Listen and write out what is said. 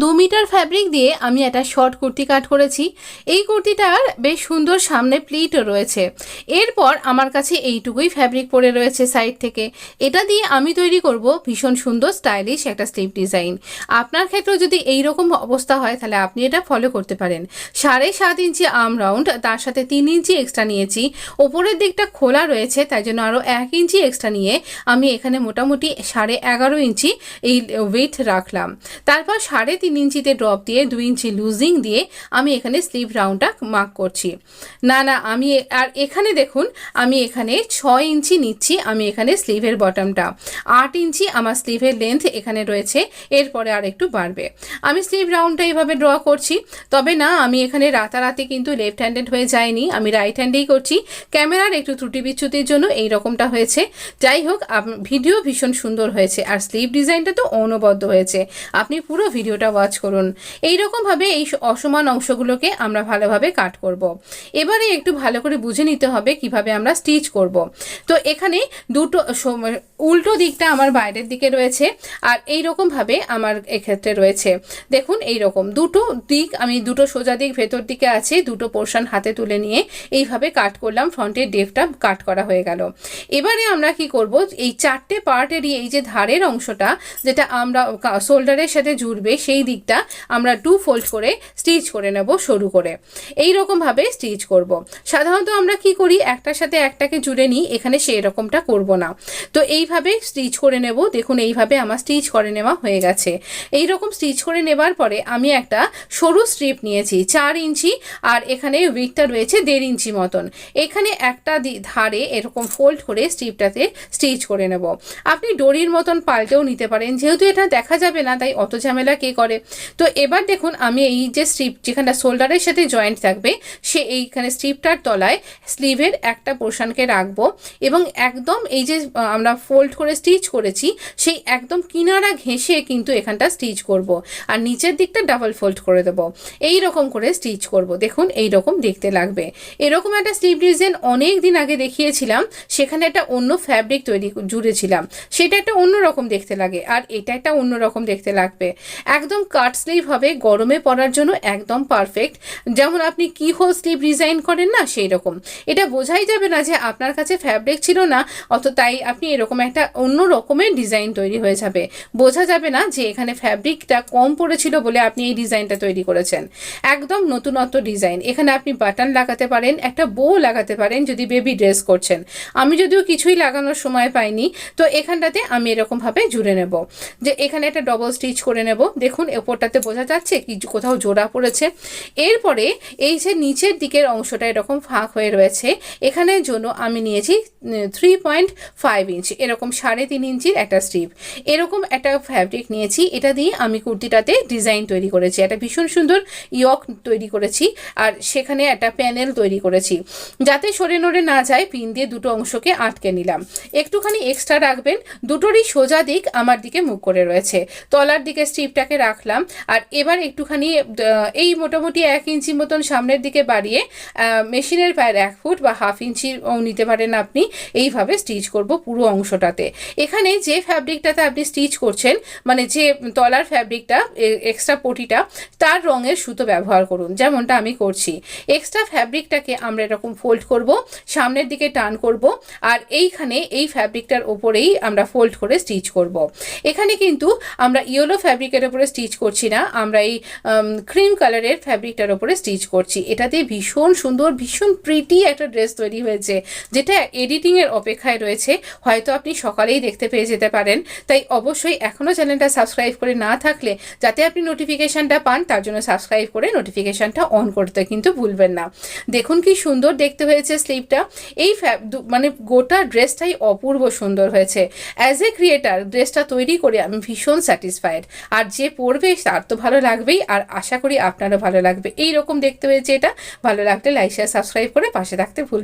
2 metre fabric দিয়ে আমি একটা শর্ট কুর্তি কাট করেছি। এই কুর্তিটার বেশ সুন্দর সামনে প্লিটও রয়েছে। এরপর আমার কাছে এইটুকুই ফ্যাব্রিক পড়ে রয়েছে সাইড থেকে। এটা দিয়ে আমি তৈরি করব ভীষণ সুন্দর স্টাইলিশ একটা স্লিভ ডিজাইন। আপনার ক্ষেত্রেও যদি এই রকম অবস্থা হয় তাহলে আপনি এটা ফলো করতে পারেন। 7.5 ইঞ্চি আর্ম রাউন্ড, তার সাথে 3 ইঞ্চি এক্সট্রা নিয়েছি। ওপরের দিকটা খোলা রয়েছে, তাই জন্য আরও 1 ইঞ্চি এক্সট্রা নিয়ে আমি এখানে মোটামুটি 11.5 ইঞ্চি এই ওয়েট রাখলাম। তারপর 3.5 ইঞ্চিতে ড্রপ দিয়ে 2 ইঞ্চি লুজিং দিয়ে আমি এখানে স্লিভ রাউন্ডটা মার্ক করছি। আমি আর এখানে দেখুন আমি এখানে 6 ইঞ্চি নিচ্ছি। আমি এখানে স্লিভের বটমটা 8 ইঞ্চি আমার স্লিভের লেন্থ এখানে রয়েছে, এরপরে আর একটু বাড়বে। আমি স্লিভ রাউন্ডটা এইভাবে ড্র করছি। তবে না, আমি এখানে রাতারাতি কিন্তু লেফট হ্যান্ডেড হয়ে যায়নি, আমি রাইট হ্যান্ডেই করছি। ক্যামেরার একটু ত্রুটি বিচ্যুতির জন্য এই রকমটা হয়েছে। যাই হোক, ভিডিও ভীষণ সুন্দর হয়েছে আর স্লিভ ডিজাইনটা তো অনবদ্য হয়েছে। আপনি পুরো ভিডিওটা ওয়াচ করুন। এইরকমভাবে এই অসমান অংশগুলোকে আমরা ভালোভাবে কাট করব। এবারে একটু ভালো করে বুঝে নিতে হবে কিভাবে আমরা স্টিচ করব। তো এখানে দুটো উল্টো দিকটা আমার বাইরের দিকে রয়েছে আর এইরকমভাবে আমার এক্ষেত্রে রয়েছে। দেখুন এইরকম দুটো দিক, আমি দুটো সোজা দিক ভেতর দিকে আছে, দুটো পোর্শন হাতে তুলে নিয়ে এইভাবে কাট করলাম। ফ্রন্টের ডেপটা কাট করা হয়ে গেল। এবারে আমরা কি করব, এই 4টে পার্টেরই এই যে ধারের অংশটা যেটা আমরা শোল্ডারের সাথে জুড়বে সেই দিকটা আমরা 2 ফোল্ড করে স্টিচ করে নেব সরু করে। এই রকমভাবে স্টিচ করব। সাধারণত আমরা কি করি, একটার সাথে একটাকে জুড়ে নিই, এখানে সেই রকমটা করব না। তো এইভাবে স্টিচ করে নেব। দেখুন এইভাবে আমার স্টিচ করে নেওয়া হয়ে গেছে। এই রকম স্টিচ করে নেবার পরে আমি একটা সরু স্ট্রিপ নিয়েছি 4 ইঞ্চি আর এখানে উইথটা রয়েছে 1.5 ইঞ্চি মতন। এখানে একটা ধারে এরকম ফোল্ড করে স্ট্রিপটাতে স্টিচ করে নেব। আপনি ডোরির মতন পাল্টেও নিতে পারেন, যেহেতু এটা দেখা যাবে না তাই অত ঝামেলা কে করে। তো এবার দেখুন আমি এই যে স্ট্রিপ যেখানটা শোল্ডারের সাথে জয়েন্ট থাকবে এইখানে স্ট্রিপটার তলায় স্লিভের একটা পোর্শনকে রাখবো এবং একদম এই যে আমরা ফোল্ড করে স্টিচ করেছি সেই একদম কিনারা ঘেঁষে কিন্তু এখানটা স্টিচ করব আর নিচের দিকটা ডাবল ফোল্ড করে দেবো। এই রকম করে স্টিচ করব। দেখুন এই রকম দেখতে লাগবে। এরকম একটা স্লিভ ডিজাইন অনেক দিন আগে দেখিয়েছিলাম, সেখানে একটা অন্য ফ্যাব্রিক জুড়েছিলাম, সেটা একটা অন্য রকম দেখতে লাগে আর এটা একটা অন্য রকম দেখতে লাগবে। একদম কাট স্লিভ হবে, গরমে পরার জন্য একদম পারফেক্ট। যেমন আপনি কি হোল স্লিভ ডিজাইন করেন না, সেই রকম। এটা বোঝাই যাবে না যে আপনার কাছে ফ্যাব্রিক ছিল না তাই আপনি এরকম একটা অন্য রকমের ডিজাইন তৈরি হয়ে যাবে। বোঝা যাবে না যে এখানে ফ্যাব্রিকটা কম পড়েছিল বলে আপনি এই ডিজাইনটা তৈরি করেছেন। একদম নতুনত্ব ডিজাইন। এখানে আপনি বাটন লাগাতে পারেন, একটা বো লাগাতে পারেন যদি বেবি ড্রেস করছেন। আমি যদিও কিছুই লাগানোর সময় পাইনি, তো এখানটাতে আমি এরকমভাবে জুড়ে নেব। যে এখানে একটা ডবল স্টিচ করে নেব। দেখুন ওপরটাতে বোঝা যাচ্ছে কি কোথাও জোড়া পড়েছে। এরপরে এই যে নিচের দিকের অংশটা এরকম ফাঁক হয়ে রয়েছে, এখানের জন্য আমি নিয়েছি 3.5 ইঞ্চি, এরকম 3.5 ইঞ্চির একটা স্ট্রিপ। এরকম একটা ফ্যাব্রিক নিয়েছি, এটা দিয়ে আমি কুর্তিটাতে ডিজাইন তৈরি করেছি। একটা ভীষণ সুন্দর ইয়ক তৈরি করেছি আর সেখানে একটা প্যানেল তৈরি করেছি যাতে সরে নড়ে না যায়। পিন দিয়ে দুটো অংশকে আটকে নিলাম। একটুখানি এক্সট্রা রাখবেন। দুটোরই সোজা দিক আমার দিকে মুখ করে রয়েছে। তলার দিকে স্ট্রিপটাকে রাখলাম আর এবার একটুখানি এই মোটামুটি 1 ইঞ্চি মতন সামনের দিকে বাড়িয়ে মেশিনের পায়ের 1 ফুট বা 1/2 ইঞ্চি নিতে পারেন আপনি। এইভাবে স্টিচ করব পুরো অংশটাতে। এখানে যে ফ্যাব্রিকটাতে আপনি স্টিচ করছেন, মানে যে তলার ফ্যাব্রিকটা এক্সট্রা পটিটা, তার রঙের সুতো ব্যবহার করুন, যেমনটা আমি করছি। এক্সট্রা ফ্যাব্রিকটাকে আমরা এরকম ফোল্ড করব, সামনের দিকে টার্ন করব আর এইখানে এই ফ্যাব্রিকটার ওপরেই আমরা ফোল্ড করে স্টিচ করব। এখানে কিন্তু আমরা ইয়েলো ফ্যাব্রিকের ওপরে স্টিচ করছি না, আমরা এই ক্রিম কালারের ফ্যাব্রিকটার ওপরে স্টিচ করছি। এটাতে ভীষণ সুন্দর ভীষণ প্রিটি একটা ড্রেস তৈরি হয়েছে, যেটা এডিটিংয়ের অপেক্ষায় রয়েছে। হয়তো আপনি সকালেই দেখতে পেয়ে যেতে পারেন। তাই অবশ্যই এখনও চ্যানেলটা সাবস্ক্রাইব করে না থাকলে যাতে আপনি নোটিফিকেশানটা পান তার জন্য সাবস্ক্রাইব করে নোটিফিকেশানটা অন করতে কিন্তু ভুলবেন না। দেখুন কি সুন্দর দেখতে হয়েছে স্লিভটা। এই মানে গোটা ড্রেসটাই অপূর্ব সুন্দর হয়েছে। অ্যাজ এ ক্রিয়েটার ড্রেসটা তৈরি করে আমি ভীষণ স্যাটিসফাইড। আর যে পরবে তার তো ভালো লাগবেই, আর আশা করি আপনারও ভালো লাগবে। এই রকম দেখতে হয়েছে এটা। ভালো লাগলে লাইক শেয়ার সাবস্ক্রাইব করে পাশে থাকতে ভুল